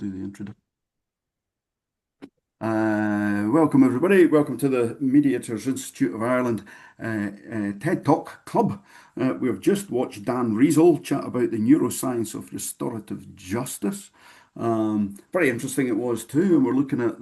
do the introduction. Welcome, everybody. Welcome to the Mediators Institute of Ireland TED Talk Club. We have just watched Dan Reisel chat about the neuroscience of restorative justice. Very interesting it was too, and we're looking at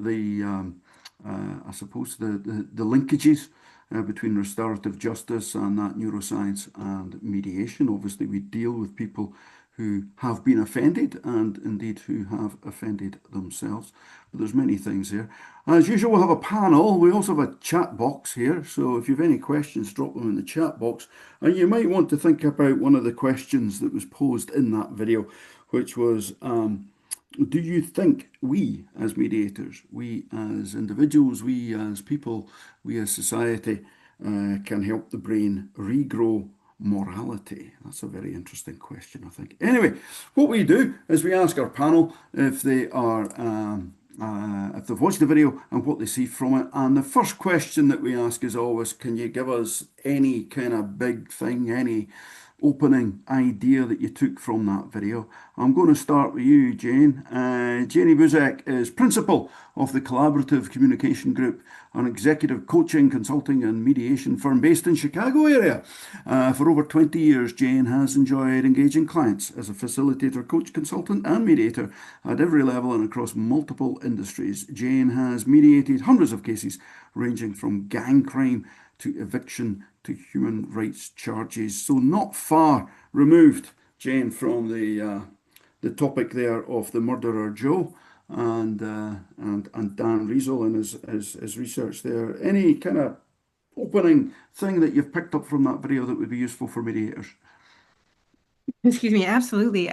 I suppose, the linkages between restorative justice and that neuroscience and mediation. Obviously, we deal with people who have been offended and indeed who have offended themselves. But there's many things here. As usual, we'll have a panel. We also have a chat box here. So if you have any questions, drop them in the chat box. And you might want to think about one of the questions that was posed in that video, which was, do you think we as mediators, we as individuals, we as people, we as society can help the brain regrow morality? That's a very interesting question, I think. Anyway, what we do is we ask our panel if they are if they've watched the video and what they see from it. And the first question that we ask is always, can you give us any kind of big thing, any opening idea that you took from that video? I'm going to start with you, Jane. Janie Buzek is principal of the Collaborative Communication Group, an executive coaching, consulting and mediation firm based in Chicago area. For over 20 years, Jane has enjoyed engaging clients as a facilitator, coach, consultant and mediator at every level and across multiple industries. Jane has mediated hundreds of cases ranging from gang crime to eviction to human rights charges. So not far removed, Jane, from the topic there of the murderer Joe and Dan Reisel and his research there. Any kind of opening thing that you've picked up from that video that would be useful for mediators? Excuse me, absolutely.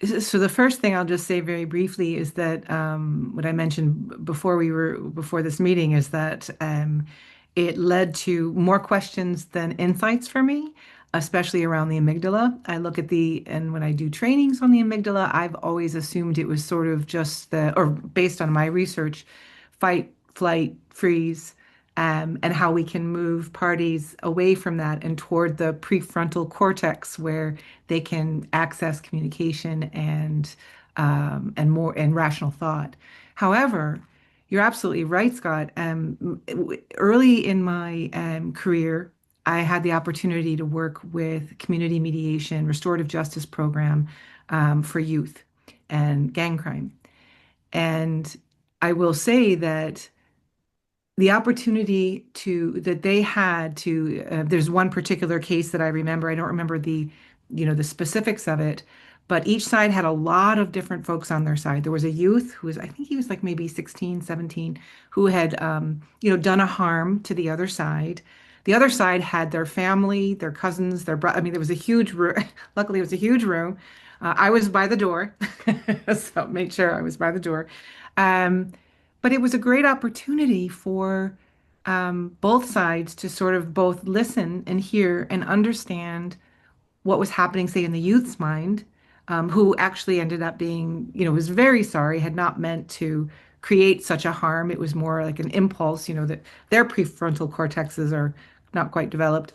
So the first thing I'll just say very briefly is that what I mentioned before this meeting is that it led to more questions than insights for me, especially around the amygdala. And when I do trainings on the amygdala, I've always assumed it was sort of just or based on my research, fight, flight, freeze, and how we can move parties away from that and toward the prefrontal cortex where they can access communication and rational thought. However, you're absolutely right, Scott. Early in my career, I had the opportunity to work with community mediation, restorative justice program for youth and gang crime. And I will say that the opportunity that they had to there's one particular case that I remember. I don't remember the specifics of it, but each side had a lot of different folks on their side. There was a youth who was, I think he was like maybe 16, 17, who had done a harm to the other side. The other side had their family, their cousins, their brother. I mean, there was a huge room. Luckily, it was a huge room. I was by the door, so made sure I was by the door. Um, but it was a great opportunity for both sides to sort of both listen and hear and understand what was happening, say, in the youth's mind, who actually ended up being, was very sorry, had not meant to create such a harm. It was more like an impulse, that their prefrontal cortexes are not quite developed.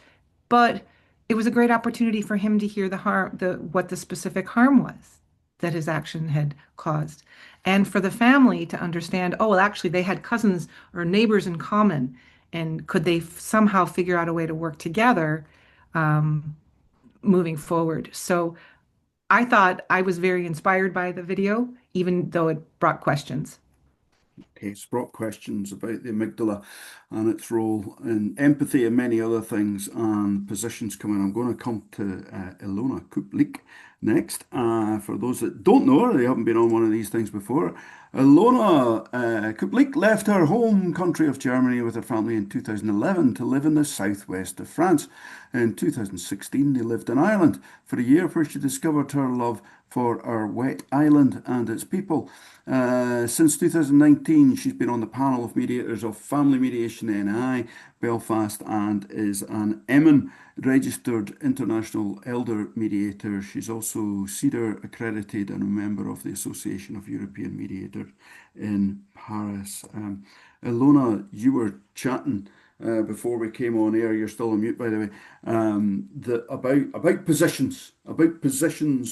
But it was a great opportunity for him to hear what the specific harm was that his action had caused. And for the family to understand, oh, well, actually, they had cousins or neighbors in common. And could they somehow figure out a way to work together um, moving forward? So I thought I was very inspired by the video, even though it brought questions. Okay, it's brought questions about the amygdala and its role in empathy and many other things and positions coming. I'm going to come to Ilona Kuplik next. For those that don't know her, they haven't been on one of these things before. Ilona Kuplik left her home country of Germany with her family in 2011 to live in the southwest of France. In 2016, they lived in Ireland for a year where she discovered her love for our wet island and its people. Since 2019, she's been on the panel of mediators of Family Mediation NI Belfast and is an EMIN registered international elder mediator. She's also CEDAR accredited and a member of the Association of European Mediators in Paris. Ilona, you were chatting before we came on air. You're still on mute, by the way. About positions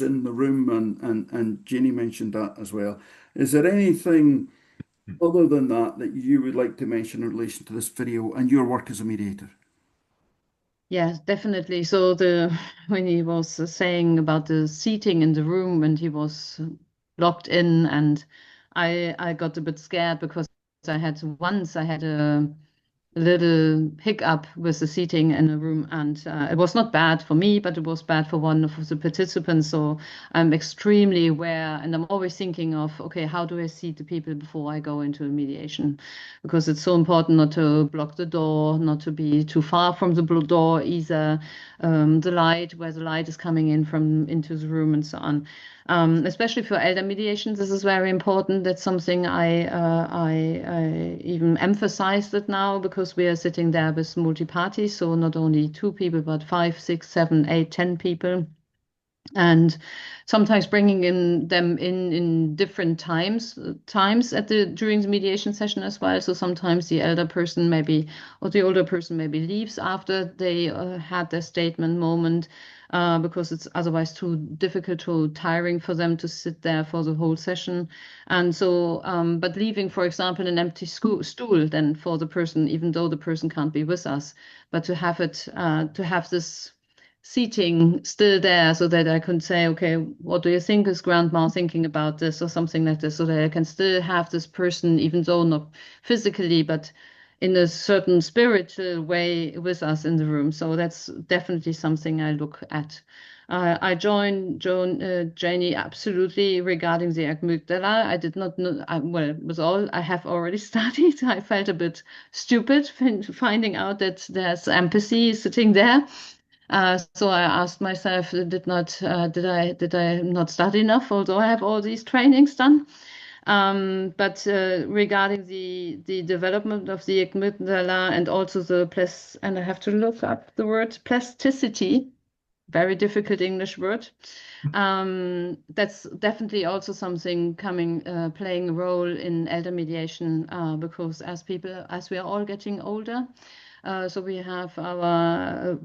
in the room, and Jeannie mentioned that as well. Is there anything other than that that you would like to mention in relation to this video and your work as a mediator? Yes, definitely. So the when he was saying about the seating in the room and he was locked in, and I got a bit scared because I had a little hiccup with the seating in a room, and it was not bad for me, but it was bad for one of the participants. So I'm extremely aware, and I'm always thinking of, okay, how do I seat the people before I go into a mediation? Because it's so important not to block the door, not to be too far from the door either, the light, where the light is coming in from into the room, and so on. Especially for elder mediations, this is very important. That's something I even emphasized it now, because we are sitting there with multi-party, so not only two people, but 5, 6, 7, 8, 10 people. And sometimes bringing them in different times during the mediation session as well. So sometimes the elder person maybe, or the older person maybe leaves after they had their statement moment, because it's otherwise too difficult, too tiring for them to sit there for the whole session. And so, but leaving, for example, an empty stool then for the person, even though the person can't be with us, but to have this seating still there, so that I can say, okay, what do you think is grandma thinking about this, or something like this, so that I can still have this person, even though not physically, but in a certain spiritual way with us in the room. So that's definitely something I look at. I joined Janie absolutely regarding the amygdala. I did not know, well, it was all I have already studied. I felt a bit stupid finding out that there's empathy sitting there. So I asked myself, did I not study enough, although I have all these trainings done? But regarding the development of the amygdala, and also and I have to look up the word plasticity, very difficult English word. That's definitely also something playing a role in elder mediation, because as we are all getting older, so we have the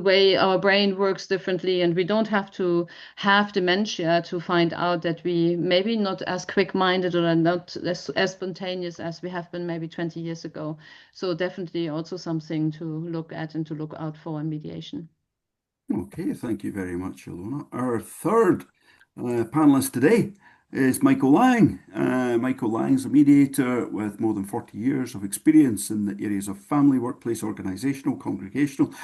way our brain works differently, and we don't have to have dementia to find out that we maybe not as quick-minded or not as spontaneous as we have been maybe 20 years ago. So definitely also something to look at and to look out for in mediation. Okay, thank you very much, Ilona. Our third panelist today is Michael Lang. Michael Lang is a mediator with more than 40 years of experience in the areas of family, workplace, organisational, congregational,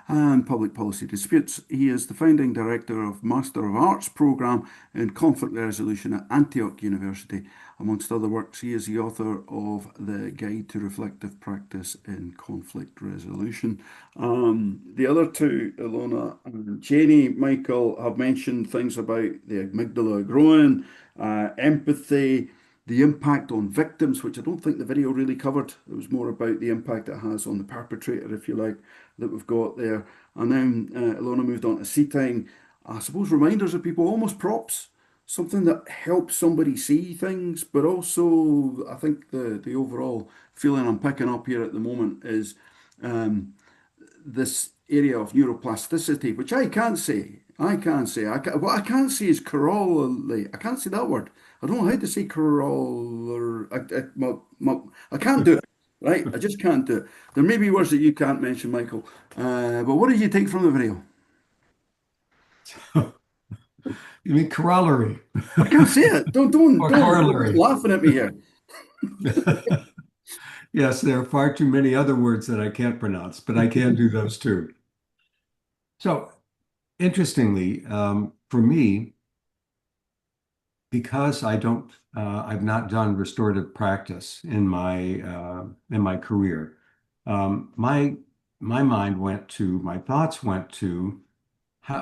and public policy disputes. He is the founding director of Master of Arts programme in conflict resolution at Antioch University. Amongst other works, he is the author of The Guide to Reflective Practice in Conflict Resolution. The other two, Ilona and Janie, Michael, have mentioned things about the amygdala growing, empathy, the impact on victims, which I don't think the video really covered. It was more about the impact it has on the perpetrator, if you like, that we've got there. And then Ilona moved on to seating, I suppose reminders of people, almost props, something that helps somebody see things, but also I think the overall feeling I'm picking up here at the moment is this area of neuroplasticity, which I can't say. What I can't say is corollary. I can't say that word. I don't know how to say corollary. I can't do it. Right? I just can't do it. There may be words that you can't mention, Michael. But what did you take from the video? You mean corollary I can't say it. or Don't corollary? laughing at me here. Yes, there are far too many other words that I can't pronounce, but I can do those too. So, interestingly, for me, because I've not done restorative practice in my career. My my thoughts went to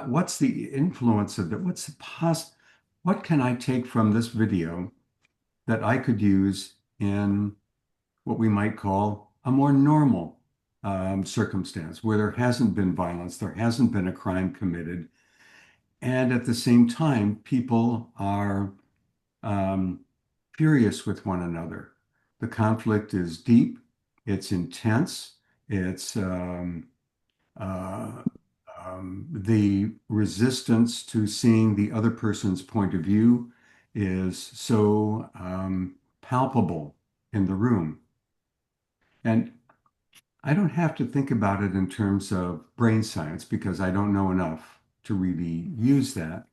what's the influence of it? What can I take from this video that I could use in what we might call a more normal circumstance where there hasn't been violence, there hasn't been a crime committed, and at the same time, people are um, furious with one another. The conflict is deep, It's intense. It's the resistance to seeing the other person's point of view is so palpable in the room. And I don't have to think about it in terms of brain science because I don't know enough to really use that.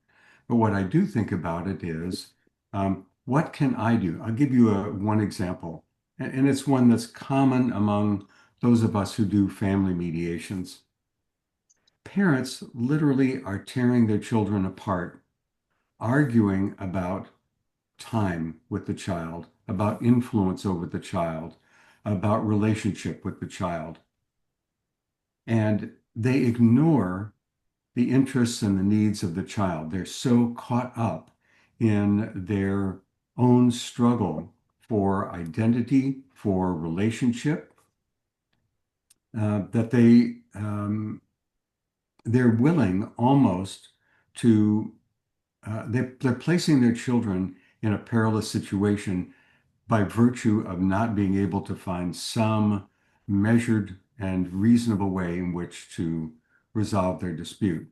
But what I do think about it is, what can I do? I'll give you one example, and it's one that's common among those of us who do family mediations. Parents literally are tearing their children apart, arguing about time with the child, about influence over the child, about relationship with the child. And they ignore the interests and the needs of the child. They're so caught up in their own struggle for identity, for relationship, that they're willing almost to they're placing their children in a perilous situation by virtue of not being able to find some measured and reasonable way in which to resolve their dispute.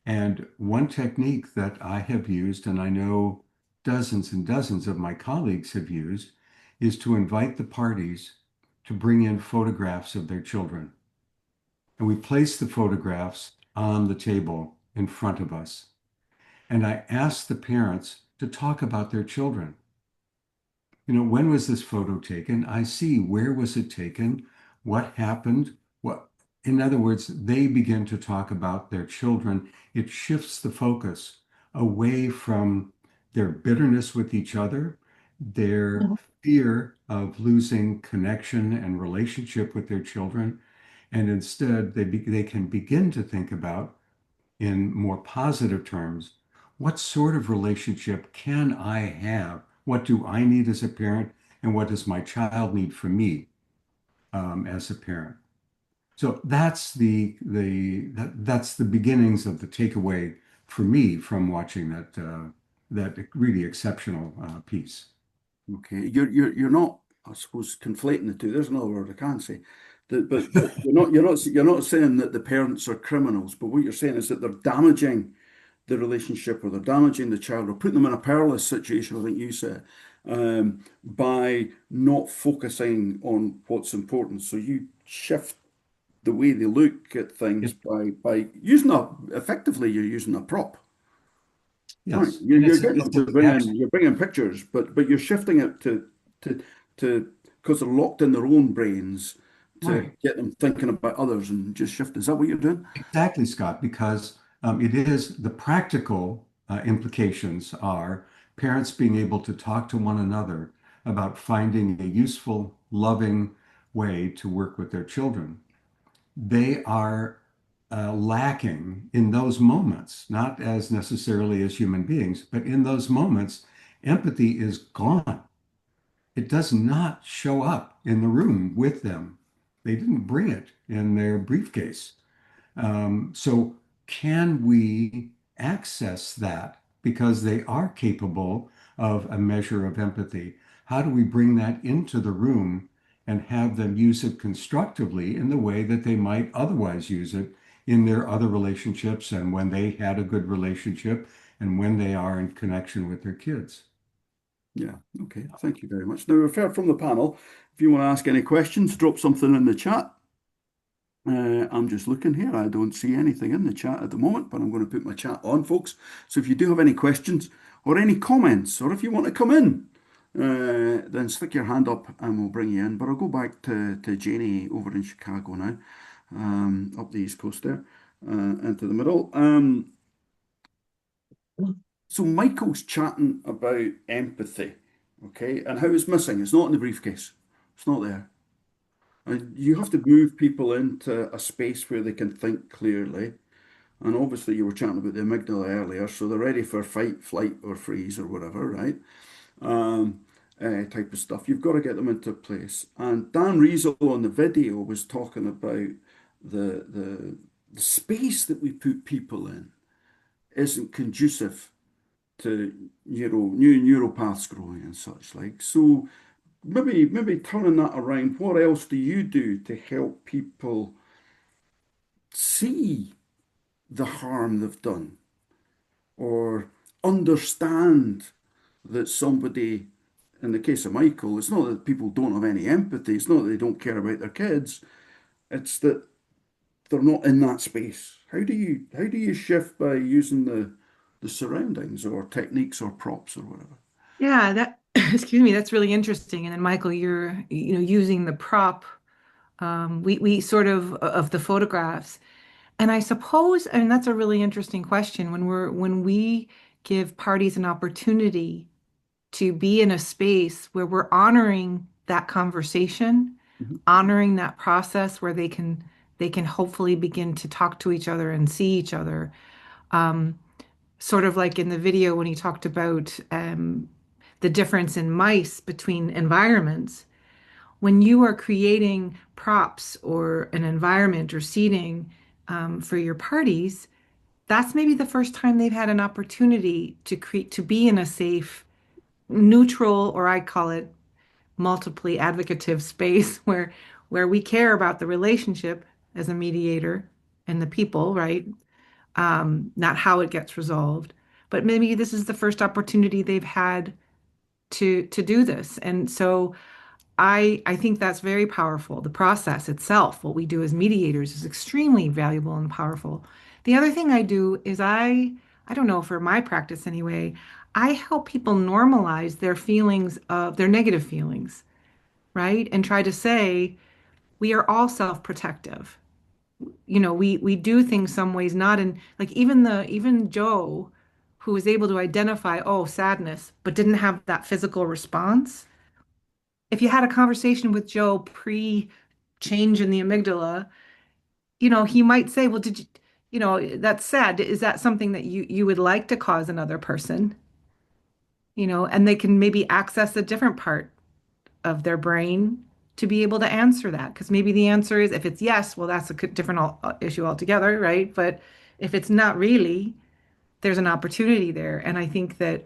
And one technique that I have used, and I know dozens and dozens of my colleagues have used, is to invite the parties to bring in photographs of their children. And we place the photographs on the table in front of us. And I ask the parents to talk about their children. When was this photo taken? I see, where was it taken? What happened? In other words, they begin to talk about their children. It shifts the focus away from their bitterness with each other, their fear of losing connection and relationship with their children, and instead they can begin to think about, in more positive terms, what sort of relationship can I have? What do I need as a parent? And what does my child need from me as a parent? So that's the beginnings of the takeaway for me from watching that really exceptional piece. Okay, you're not, I suppose, conflating the two. There's another word I can't say. But you're not saying that the parents are criminals, but what you're saying is that they're damaging the relationship, or they're damaging the child, or putting them in a perilous situation, I think you said, by not focusing on what's important. So you shift the way they look at things Yes, by using effectively you're using a prop. Right. yes, You're, and you're getting them it's to an bring abs in, you're bringing pictures, but you're shifting it to because they're locked in their own brains, to right. get them thinking about others, and just shift. Is that what you're doing? Exactly, Scott, because it is the practical implications are parents being able to talk to one another about finding a useful, loving way to work with their children. They are lacking in those moments, not as necessarily as human beings, but in those moments, empathy is gone. It does not show up in the room with them. They didn't bring it in their briefcase. So can we access that because they are capable of a measure of empathy? How do we bring that into the room and have them use it constructively in the way that they might otherwise use it in their other relationships and when they had a good relationship and when they are in connection with their kids? Yeah. Okay. Thank you very much. Now we've heard from the panel. If you want to ask any questions, drop something in the chat. I'm just looking here. I don't see anything in the chat at the moment, but I'm going to put my chat on, folks. So if you do have any questions or any comments, or if you want to come in, then stick your hand up and we'll bring you in. But I'll go back to Janie over in Chicago now, up the East Coast there, into the middle. So Michael's chatting about empathy, okay, and how it's missing. It's not in the briefcase. It's not there. And you have to move people into a space where they can think clearly. And obviously, you were chatting about the amygdala earlier, so they're ready for fight, flight, or freeze, or whatever, right? Type of stuff. You've got to get them into place. And Dan Reisel on the video was talking about the space that we put people in isn't conducive to new neural paths growing and such like. So maybe turning that around, what else do you do to help people see the harm they've done or understand that somebody, in the case of Michael, it's not that people don't have any empathy, it's not that they don't care about their kids, it's that they're not in that space. How do you shift by using the surroundings or techniques or props or whatever? Yeah, that excuse me, that's really interesting. And then Michael, you're using the prop, we sort of the photographs. And I suppose, and that's a really interesting question when we give parties an opportunity to be in a space where we're honoring that conversation, Mhm. honoring that process where they can hopefully begin to talk to each other and see each other. Um, Sort of like in the video when he talked about the difference in mice between environments. When you are creating props or an environment or seating for your parties, that's maybe the first time they've had an opportunity to be in a safe, neutral, or I call it multiply advocative space where we care about the relationship as a mediator and the people, right? Not how it gets resolved. But maybe this is the first opportunity they've had to do this. And so I think that's very powerful. The process itself, what we do as mediators, is extremely valuable and powerful. The other thing I do is I don't know, for my practice anyway, I help people normalize their feelings of their negative feelings, right? And try to say we are all self-protective. We do things some ways not in, like, even Joe, who was able to identify, oh, sadness, but didn't have that physical response. If you had a conversation with Joe pre change in the amygdala, he might say, well, did you, that's sad. Is that something that you would like to cause another person? And they can maybe access a different part of their brain to be able to answer that. Because maybe the answer is, if it's yes, well, that's a different issue altogether, right? But if it's not really, there's an opportunity there. And I think that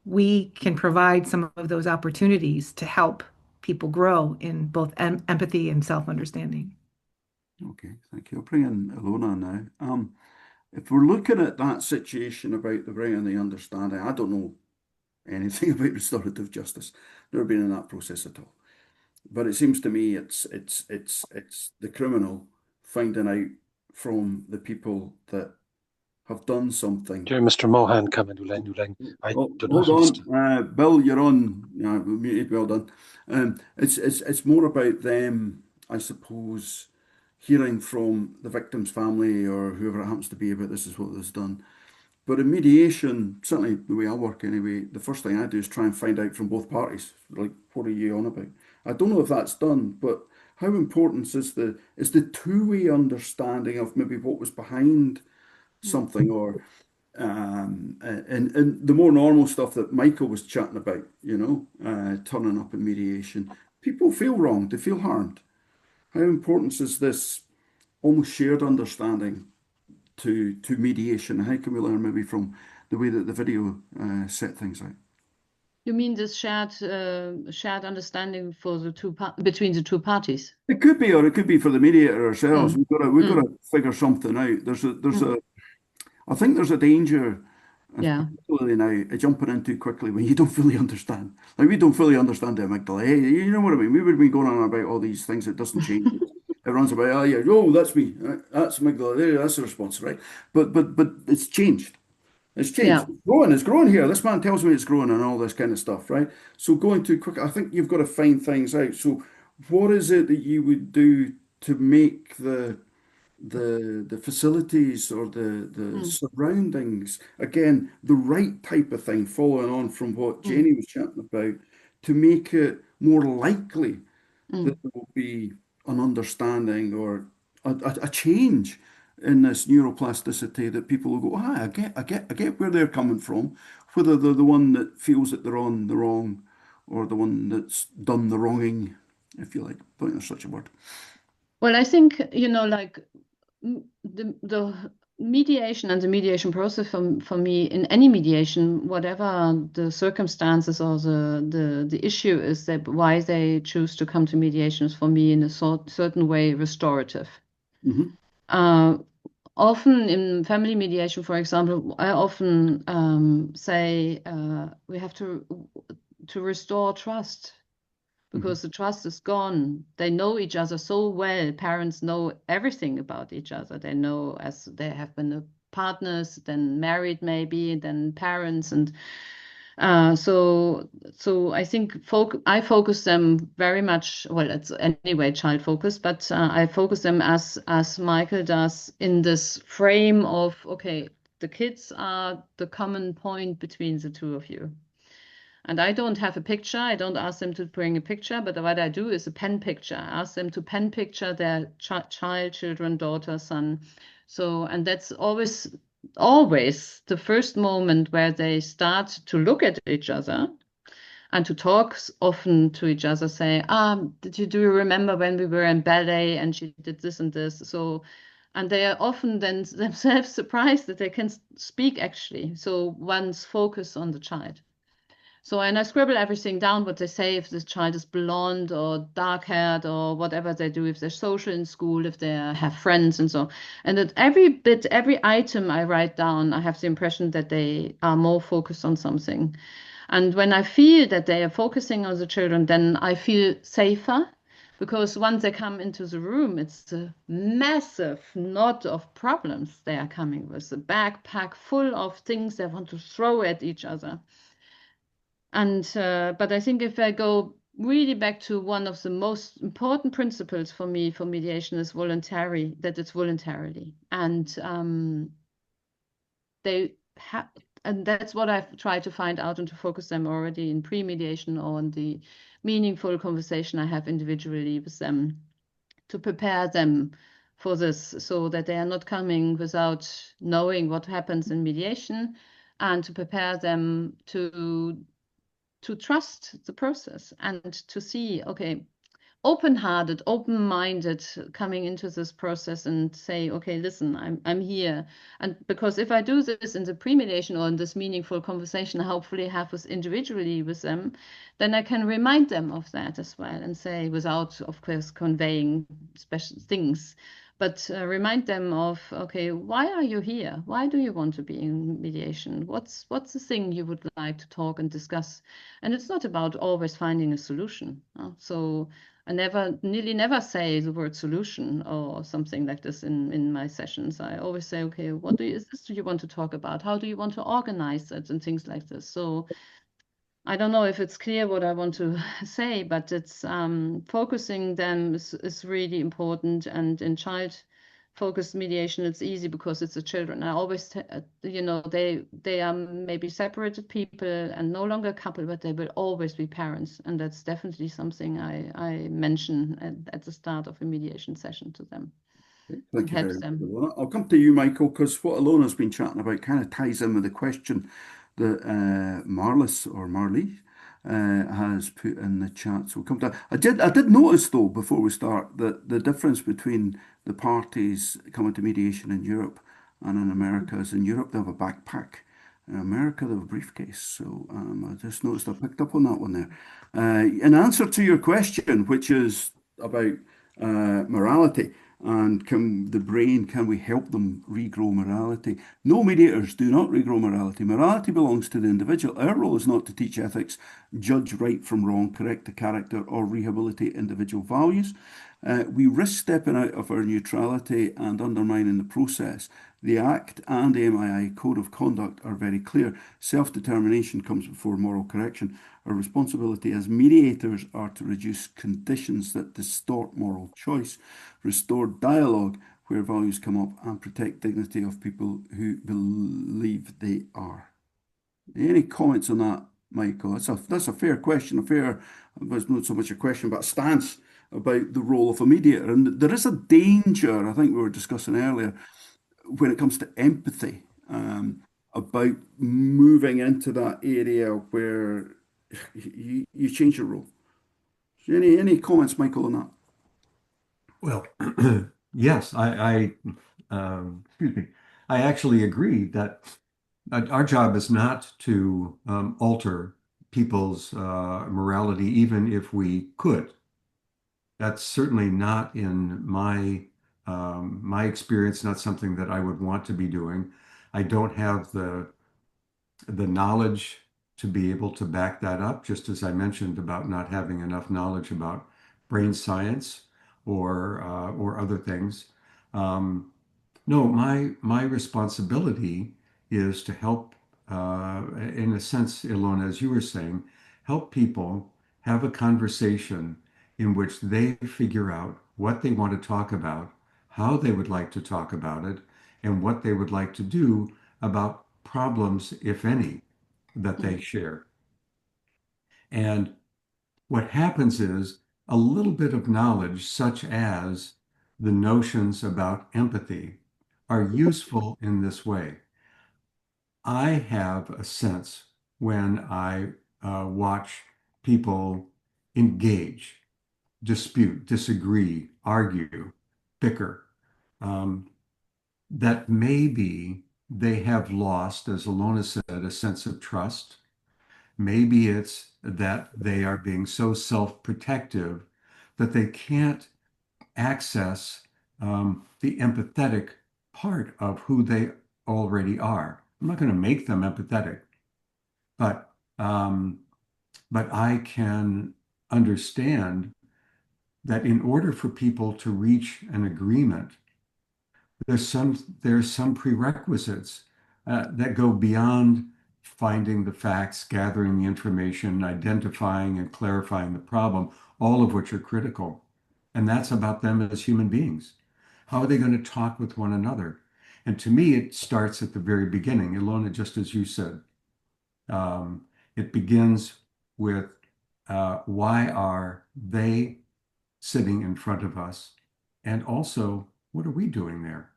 we can provide some of those opportunities to help people grow in both empathy and self-understanding. Okay, thank you. I'll bring in Ilona now. If we're looking at that situation about the brain and the understanding, I don't know anything about restorative justice. Never been in that process at all. But it seems to me it's the criminal finding out from the people that have done something. Dear Mr. Mohan, come and I Oh, do hold not understand. on, Bill, you're on. Yeah, muted. Well done. It's more about them, I suppose, hearing from the victim's family or whoever it happens to be about this is what was done. But in mediation, certainly the way I work anyway, the first thing I do is try and find out from both parties, like, what are you on about? I don't know if that's done, but how important is the two-way understanding of maybe what was behind something, or and the more normal stuff that Michael was chatting about, turning up in mediation. People feel wronged, they feel harmed. How important is this almost shared understanding to mediation? How can we learn maybe from the way that the video set things out? You mean this shared understanding for between the two parties? It could be, or it could be for the mediator ourselves. Mm. We've got to figure something out. I think there's a danger, Yeah. particularly now, jumping in too quickly when you don't fully understand. Like, we don't fully understand the amygdala. Hey, you know what I mean? We would have been going on about all these things. It doesn't change. Everyone's about, oh yeah, oh, that's me. That's amygdala. There, that's the response, right? But it's changed. It's changed. Yeah. It's growing here. This man tells me it's growing and all this kind of stuff, right? So going too quick, I think you've got to find things out. So what is it that you would do to make the facilities or the Mm. surroundings, again, the right type of thing, following on from what Mm. Jenny was chatting about, to make it more likely that Mm. there will be an understanding or a change in this neuroplasticity, that people will go, ah, I get where they're coming from, whether they're the one that feels that they're on the wrong or the one that's done the wronging, if you like. I think there's such a word. Well, I think, like the mediation and the mediation process for me in any mediation, whatever the circumstances or the issue is, that why they choose to come to mediation is for me in a certain way restorative. Mm-hmm. Often in family mediation, for example, I often say we have to restore trust, because the trust is gone. They know each other so well. Parents know everything about each other. They know, as they have been partners, then married maybe, then parents, and so I think I focus them very much. Well, it's anyway child focused, but I focus them as Michael does, in this frame of, okay, the kids are the common point between the two of you. And I don't have a picture. I don't ask them to bring a picture, but what I do is a pen picture. I ask them to pen picture their child, children, daughter, son. So, and that's always the first moment where they start to look at each other and to talk often to each other, say, do you remember when we were in ballet and she did this and this? So, and they are often then themselves surprised that they can speak actually. So one's focus on the child. So, and I scribble everything down, what they say, if the child is blonde or dark haired or whatever they do, if they're social in school, if they have friends and so. And at every item I write down, I have the impression that they are more focused on something. And when I feel that they are focusing on the children, then I feel safer, because once they come into the room, it's a massive knot of problems they are coming with, a backpack full of things they want to throw at each other. And but I think if I go really back to one of the most important principles for me for mediation is that it's voluntarily, and and that's what I've tried to find out and to focus them already in pre-mediation or on the meaningful conversation I have individually with them, to prepare them for this, so that they are not coming without knowing what happens in mediation, and to prepare them to trust the process and to see, okay, open-hearted, open-minded, coming into this process and say, okay, listen, I'm here. And because if I do this in the pre-mediation or in this meaningful conversation I hopefully have individually with them, then I can remind them of that as well, and say, without of course conveying special things, but remind them of, okay, why are you here? Why do you want to be in mediation? What's the thing you would like to talk and discuss? And it's not about always finding a solution. So I nearly never say the word solution or something like this in my sessions. I always say, okay, what do you want to talk about? How do you want to organize it, and things like this. So I don't know if it's clear what I want to say, but it's focusing them is really important. And in child-focused mediation, it's easy because it's the children. I always, they are maybe separated people and no longer a couple, but they will always be parents. And that's definitely something I mention at the start of a mediation session to them. Thank you very much, Ilona. I'll come to you, Michael, because what Ilona's been chatting about kind of ties in with the question that Marley has put in the chat. So we'll come to that. I did notice, though, before we start, that the difference between the parties coming to mediation in Europe and in America is, in Europe they have a backpack. In America, they have a briefcase. So I just noticed I picked up on that one there. In answer to your question, which is about morality, and can we help them regrow morality? No, mediators do not regrow morality. Morality belongs to the individual. Our role is not to teach ethics, judge right from wrong, correct the character, or rehabilitate individual values. We risk stepping out of our neutrality and undermining the process. The Act and the MII Code of Conduct are very clear. Self-determination comes before moral correction. Our responsibility as mediators are to reduce conditions that distort moral choice, restore dialogue where values come up, and protect dignity of people who believe they are. Any comments on that, Michael? That's a fair question, it's not so much a question, but a stance about the role of a mediator. And there is a danger, I think we were discussing earlier, when it comes to empathy, about moving into that area where you change your role. Any comments, Michael, on that? Well, yes, excuse me. I actually agree that our job is not to alter people's morality, even if we could. That's certainly not in my experience, not something that I would want to be doing. I don't have the knowledge to be able to back that up, just as I mentioned about not having enough knowledge about brain science or other things. Um, no, my responsibility is to help, in a sense, Ilona, as you were saying, help people have a conversation in which they figure out what they want to talk about, how they would like to talk about it, and what they would like to do about problems, if any, that they share. And what happens is a little bit of knowledge, such as the notions about empathy, are useful in this way. I have a sense when I watch people engage, dispute, disagree, argue, bicker, um, that maybe they have lost, as Alona said, a sense of trust. Maybe it's that they are being so self-protective that they can't access the empathetic part of who they already are. I'm not going to make them empathetic, but um, but I can understand that in order for people to reach an agreement, there's some prerequisites that go beyond finding the facts, gathering the information, identifying and clarifying the problem, all of which are critical. And that's about them as human beings. How are they going to talk with one another? And to me, it starts at the very beginning. Ilona, just as you said, um, it begins with why are they sitting in front of us? And also, what are we doing there?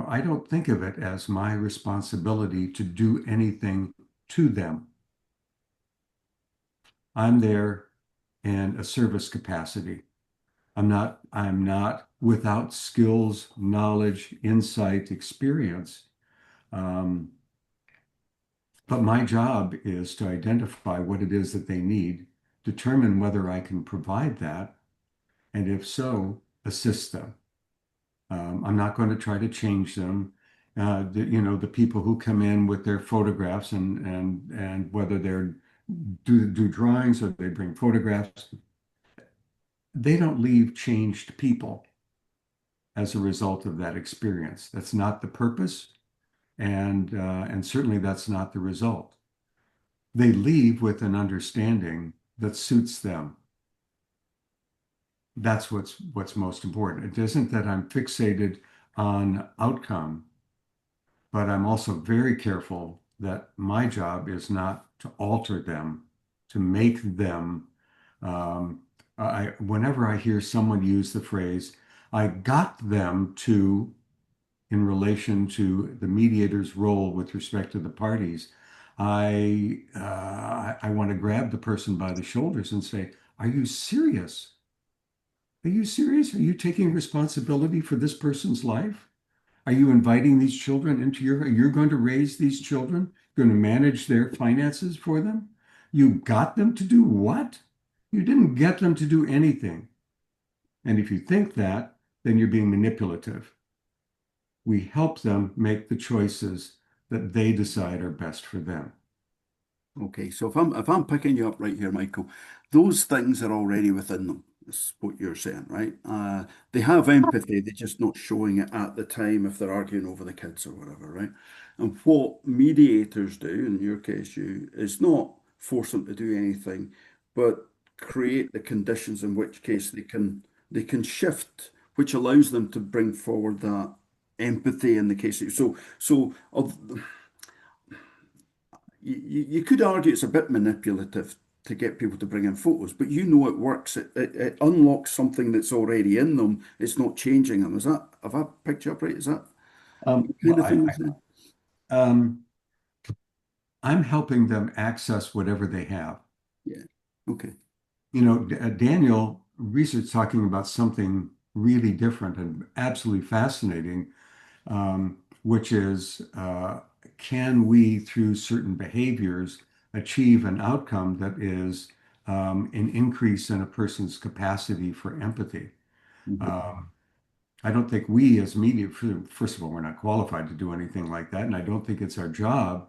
I don't think of it as my responsibility to do anything to them. I'm there in a service capacity. I'm not without skills, knowledge, insight, experience. Um, but my job is to identify what it is that they need, determine whether I can provide that, and if so, assist them. I'm not going to try to change them. The people who come in with their photographs and whether they're do drawings or they bring photographs, they don't leave changed people as a result of that experience. That's not the purpose, and certainly that's not the result. They leave with an understanding that suits them. That's what's most important. It isn't that I'm fixated on outcome, but I'm also very careful that my job is not to alter them, to make them. Um, whenever I hear someone use the phrase, I got them to, in relation to the mediator's role with respect to the parties, I want to grab the person by the shoulders and say, "Are you serious? Are you serious? Are you taking responsibility for this person's life? Are you inviting these children into you're going to raise these children, going to manage their finances for them? You got them to do what? You didn't get them to do anything. And if you think that, then you're being manipulative. We help them make the choices that they decide are best for them." Okay, so if I'm picking you up right here, Michael, those things are already within them. That's what you're saying, right? They have empathy, they're just not showing it at the time if they're arguing over the kids or whatever, right? And what mediators do, in your case, is not force them to do anything, but create the conditions in which case they can shift, which allows them to bring forward that empathy in the case of you could argue it's a bit manipulative to get people to bring in photos, but you know it works. It unlocks something that's already in them. It's not changing them. Have I picked you up right? Is that the kind Well, of thing you're saying? um, I'm helping them access whatever they have. Yeah. Okay. Daniel Research talking about something really different and absolutely fascinating. which is can we, through certain behaviors, achieve an outcome that is an increase in a person's capacity for empathy? Um, I don't think we as media, first of all, we're not qualified to do anything like that, and I don't think it's our job.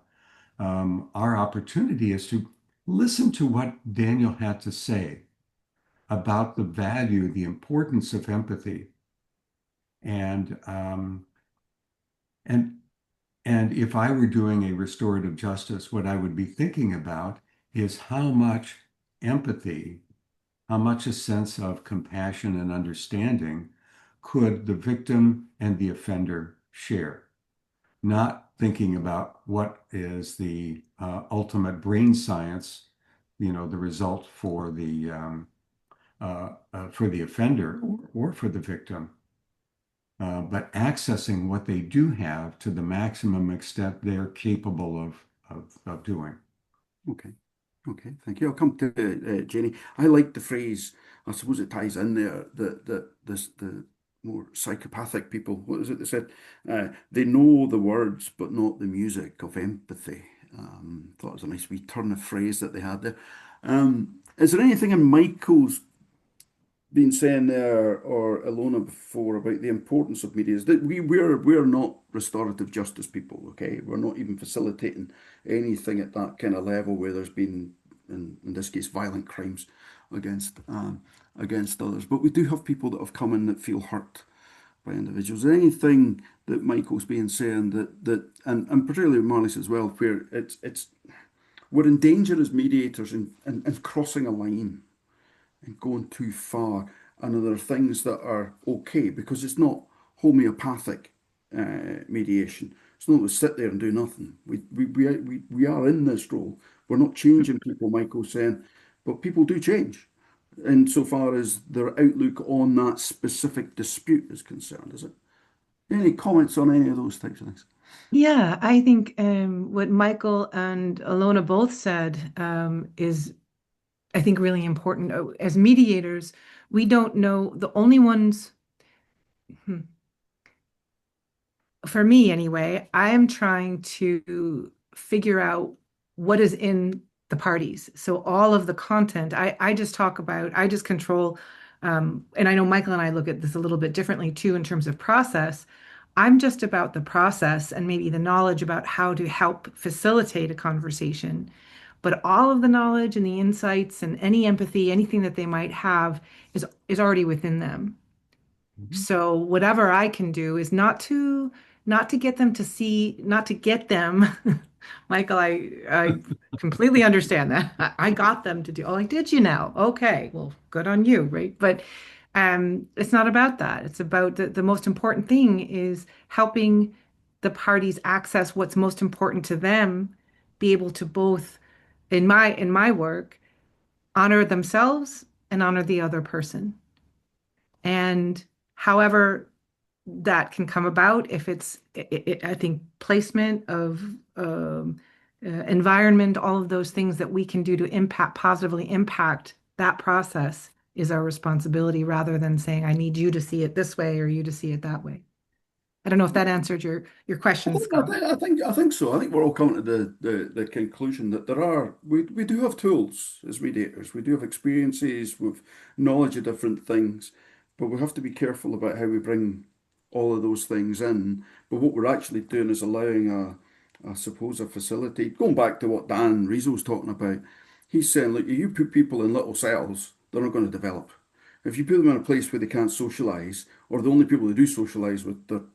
Our opportunity is to listen to what Daniel had to say about the value, the importance of empathy, and and and if I were doing a restorative justice, what I would be thinking about is how much empathy, how much a sense of compassion and understanding could the victim and the offender share, not thinking about what is the ultimate brain science, the result for the offender or for the victim, but accessing what they do have to the maximum extent they're capable of doing. Okay. Okay, thank you. I'll come to Jenny. I like the phrase, I suppose it ties in there, the more psychopathic people, what is it they said? They know the words, but not the music of empathy. Thought it was a nice wee turn of phrase that they had there. Is there anything in Michael's been saying there or Ilona before about the importance of media is that we're not restorative justice people, okay? We're not even facilitating anything at that kind of level where there's been, in this case, violent crimes against others. But we do have people that have come in that feel hurt by individuals. Is there anything that Michael's been saying and particularly Marlies as well, where it's we're in danger as mediators in crossing a line and going too far. And there are things that are okay because it's not homeopathic mediation. It's not to sit there and do nothing. We are in this role. We're not changing people, Michael's saying, but people do change insofar as their outlook on that specific dispute is concerned, is it? Any comments on any of those types of things? Yeah, I think what Michael and Alona both said is, I think, really important. As mediators, we don't know the only ones. hmm, For me anyway, I am trying to figure out what is in the parties. So all of the content, I just talk about, I just control, and I know Michael and I look at this a little bit differently too in terms of process. I'm just about the process and maybe the knowledge about how to help facilitate a conversation. But all of the knowledge and the insights and any empathy, anything that they might have is already within them. Mhm. So whatever I can do is not to get them to see, not to get them. Michael, I completely understand that. I got them to do. Oh, I did you now? Okay, well, good on you, right? But it's not about that. It's about the most important thing is helping the parties access what's most important to them, be able to both, in my work, honor themselves and honor the other person. And however that can come about, if I think placement of environment, all of those things that we can do to positively impact that process is our responsibility rather than saying, I need you to see it this way or you to see it that way. I don't know if that answered your question, Scott. I think so. I think we're all coming to the conclusion that we do have tools as mediators. We do have experiences with knowledge of different things, but we have to be careful about how we bring all of those things in. But what we're actually doing is allowing I suppose, a facility. Going back to what Dan Reisel was talking about, he's saying, look, you put people in little cells, they're not going to develop. If you put them in a place where they can't socialize, or the only people who do socialize with the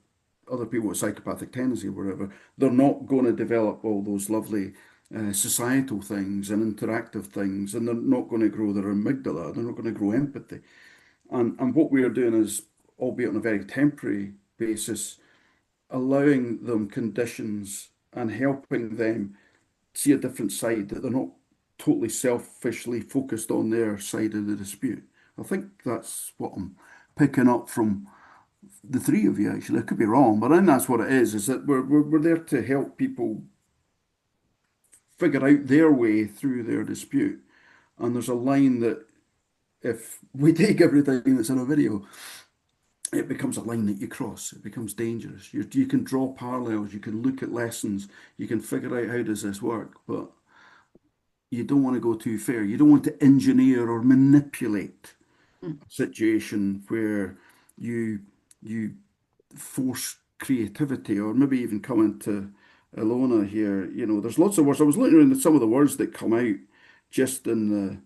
other people with psychopathic tendency or whatever, they're not going to develop all those lovely societal things and interactive things, and they're not going to grow their amygdala, they're not going to grow empathy. And what we are doing is, albeit on a very temporary basis, allowing them conditions and helping them see a different side, that they're not totally selfishly focused on their side of the dispute. I think that's what I'm picking up from the three of you, actually. I could be wrong, but I think that's what it is that we're there to help people figure out their way through their dispute. And there's a line that if we take everything that's in a video it becomes a line that you cross. It becomes dangerous. You can draw parallels. You can look at lessons. You can figure out how does this work, but you don't want to go too far. You don't want to engineer or manipulate Mm. a situation where you you force creativity, or maybe even coming to Ilona here. There's lots of words. I was looking at some of the words that come out just in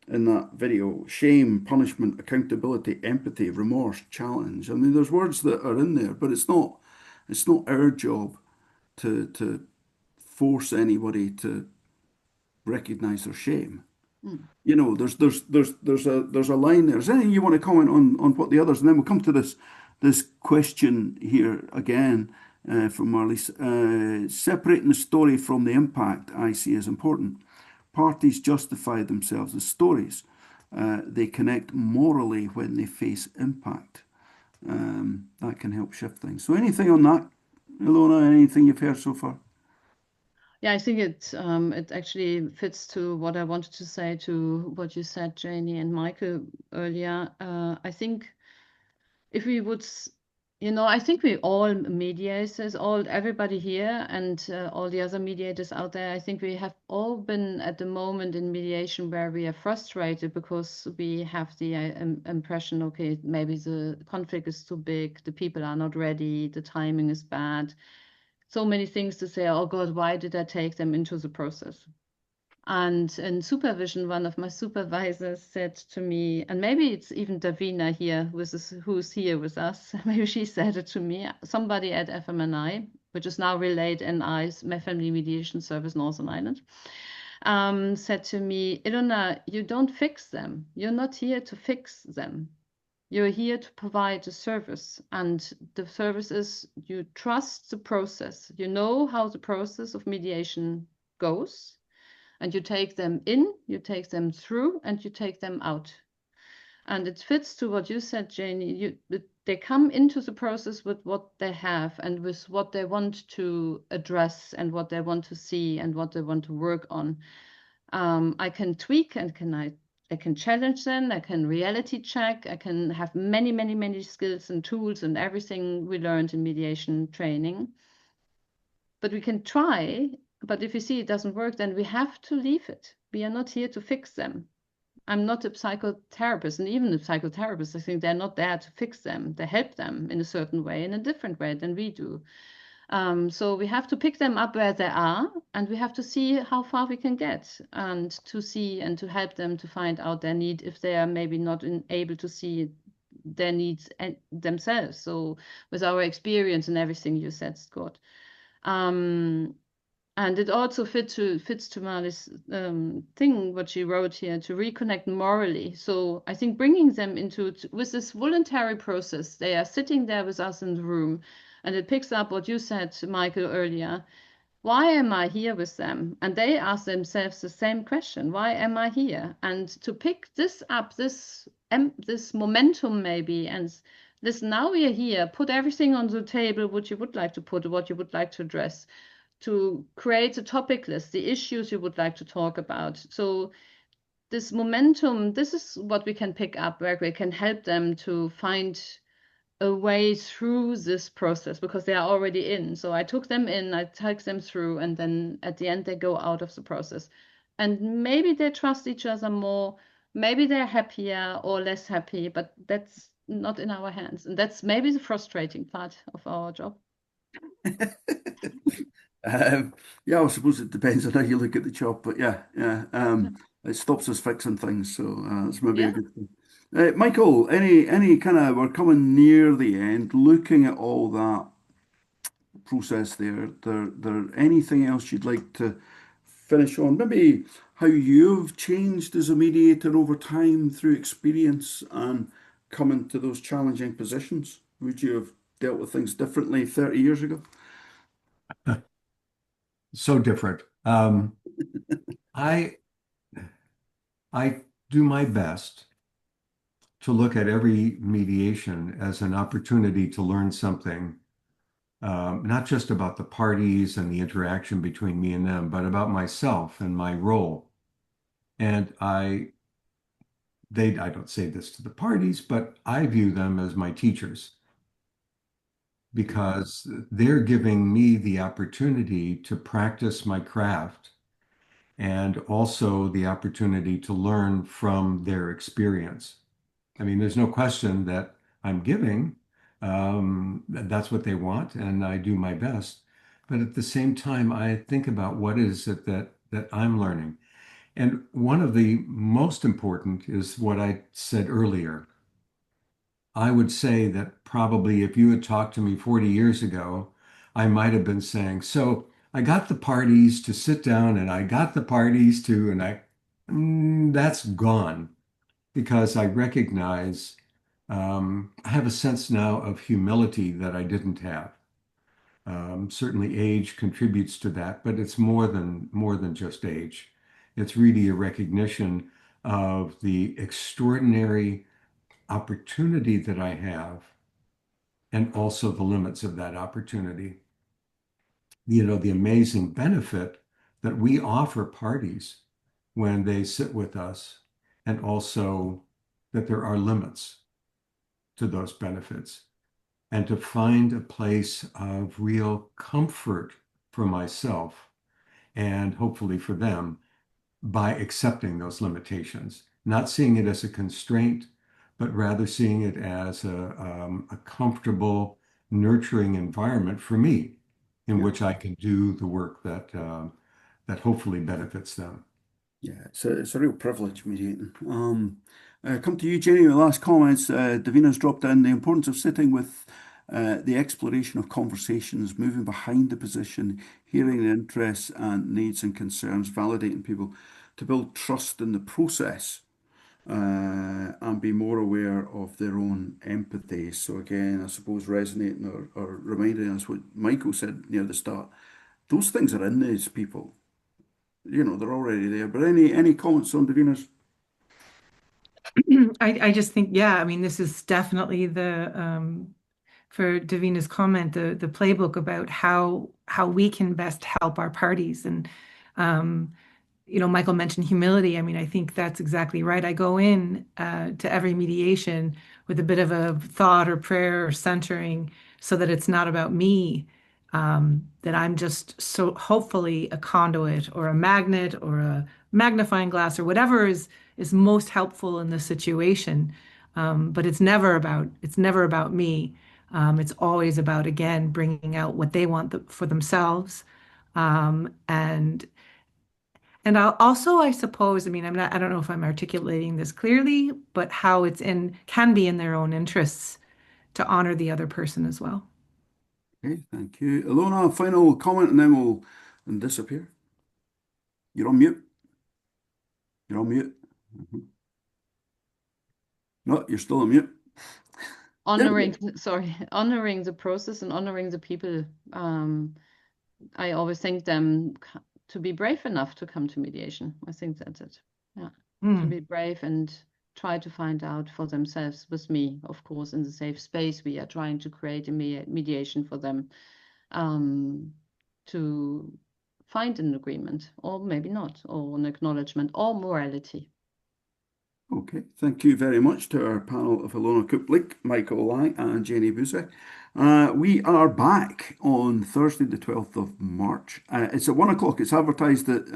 that video: shame, punishment, accountability, empathy, remorse, challenge. I mean, there's words that are in there, but it's not our job to force anybody to recognize their shame. Mm. There's a line there. Is there anything you want to comment on what the others, and then we'll come to this question here again from Marlies. Separating the story from the impact I see as important. Parties justify themselves as stories. They connect morally when they face impact. That can help shift things. So anything on that, Ilona? Anything you've heard so far? Yeah, I think it actually fits to what I wanted to say to what you said, Janie and Michael earlier. I think if we would, I think we all mediators, everybody here and all the other mediators out there, I think we have all been at the moment in mediation where we are frustrated because we have the impression, okay, maybe the conflict is too big, the people are not ready, the timing is bad. So many things to say, oh God, why did I take them into the process? And in supervision, one of my supervisors said to me, and maybe it's even Davina here, who's here with us, maybe she said it to me, somebody at FMNI, which is now Relate NI's my Family Mediation Service Northern Ireland, said to me, Ilona, you don't fix them. You're not here to fix them. You're here to provide a service, and the service is you trust the process. You know how the process of mediation goes, and you take them in, you take them through, and you take them out. And it fits to what you said, Janie. They come into the process with what they have and with what they want to address and what they want to see and what they want to work on. I can tweak and I can challenge them, I can reality check, I can have many, many, many skills and tools and everything we learned in mediation training. But we can try, but if we see it doesn't work, then we have to leave it. We are not here to fix them. I'm not a psychotherapist, and even a psychotherapist, I think they're not there to fix them. They help them in a certain way, in a different way than we do. So we have to pick them up where they are, and we have to see how far we can get, and to see and to help them to find out their need if they are maybe not able to see their needs themselves. So with our experience and everything you said, Scott. And it also fits to Marlies' thing, what she wrote here, to reconnect morally. So I think bringing them with this voluntary process, they are sitting there with us in the room, and it picks up what you said, Michael, earlier. Why am I here with them? And they ask themselves the same question. Why am I here? And to pick this up, this momentum maybe, and this now we are here, put everything on the table, what you would like to put, what you would like to address, to create a topic list, the issues you would like to talk about. So this momentum, this is what we can pick up, where we can help them to find a way through this process because they are already in. So I took them in, I took them through, and then at the end they go out of the process. And maybe they trust each other more, maybe they're happier or less happy, but that's not in our hands. And that's maybe the frustrating part of our job. Yeah, I suppose it depends on how you look at the job, but yeah. It stops us fixing things, so it's maybe a good thing. Michael, any kind of, we're coming near the end, looking at all that process there anything else you'd like to finish on? Maybe how you've changed as a mediator over time through experience and coming to those challenging positions. Would you have dealt with things differently 30 years ago? So different. I I do my best to look at every mediation as an opportunity to learn something, not just about the parties and the interaction between me and them, but about myself and my role. And I I don't say this to the parties, but I view them as my teachers because they're giving me the opportunity to practice my craft and also the opportunity to learn from their experience. I mean, there's no question that I'm giving. That's what they want, and I do my best. But at the same time, I think about what is it that I'm learning. And one of the most important is what I said earlier. I would say that probably if you had talked to me 40 years ago, I might have been saying, so I got the parties to sit down and I got the parties to, that's gone because I recognize, I have a sense now of humility that I didn't have. Certainly age contributes to that, but it's more than just age. It's really a recognition of the extraordinary opportunity that I have and also the limits of that opportunity. You know, the amazing benefit that we offer parties when they sit with us, and also that there are limits to those benefits, and to find a place of real comfort for myself and hopefully for them by accepting those limitations, not seeing it as a constraint, but rather seeing it as a comfortable, nurturing environment for me in Yeah. which I can do the work that hopefully benefits them. Yeah, it's a real privilege mediating. Come to you, Jenny, with last comments. Davina's dropped in the importance of sitting with the exploration of conversations, moving behind the position, hearing the interests and needs and concerns, validating people to build trust in the process and be more aware of their own empathy. So again, I suppose resonating or reminding us what Michael said near the start. Those things are in these people. You know, they're already there. But any comments on Davina's? I just think, yeah, I mean, this is definitely for Davina's comment, the playbook about how we can best help our parties. And um, Michael mentioned humility. I mean, I think that's exactly right. I go in to every mediation with a bit of a thought or prayer or centering so that it's not about me, that I'm just so hopefully a conduit or a magnet or a magnifying glass or whatever is most helpful in the situation. But it's never about me. It's always about, again, bringing out what they want for themselves. And also, I suppose, I mean, I don't know if I'm articulating this clearly, but how can be in their own interests to honor the other person as well. Okay, thank you. Ilona, final comment and then we'll disappear. You're on mute. You're on mute. Mhm. No, you're still on mute. There we Honoring, go. sorry, honoring the process and honoring the people. I always think them to be brave enough to come to mediation. I think that's it. Yeah, to Mm. be brave and try to find out for themselves with me, of course, in the safe space we are trying to create a mediation for them, to find an agreement, or maybe not, or an acknowledgement, or morality. Okay, thank you very much to our panel of Ilona Kuplik, Michael Lai, and Jenny Buzek. We are back on Thursday, the 12th of March. It's at 1 o'clock. It's advertised at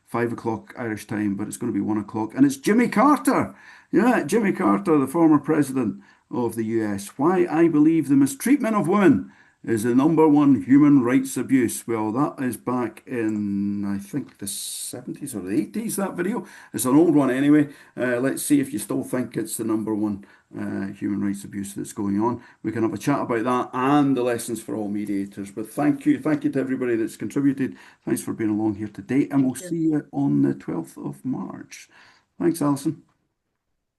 5 o'clock Irish time, but it's going to be 1 o'clock. And it's Jimmy Carter. Yeah, Jimmy Carter, the former president of the US. Why I believe the mistreatment of women is the number one human rights abuse. Well, that is back in, I think, the 70s or the 80s, that video. It's an old one anyway. Let's see if you still think it's the number one human rights abuse that's going on. We can have a chat about that and the lessons for all mediators. But thank you. Thank you to everybody that's contributed. Thanks for being along here today. And we'll Thank you. see you on the 12th of March. Thanks, Alison.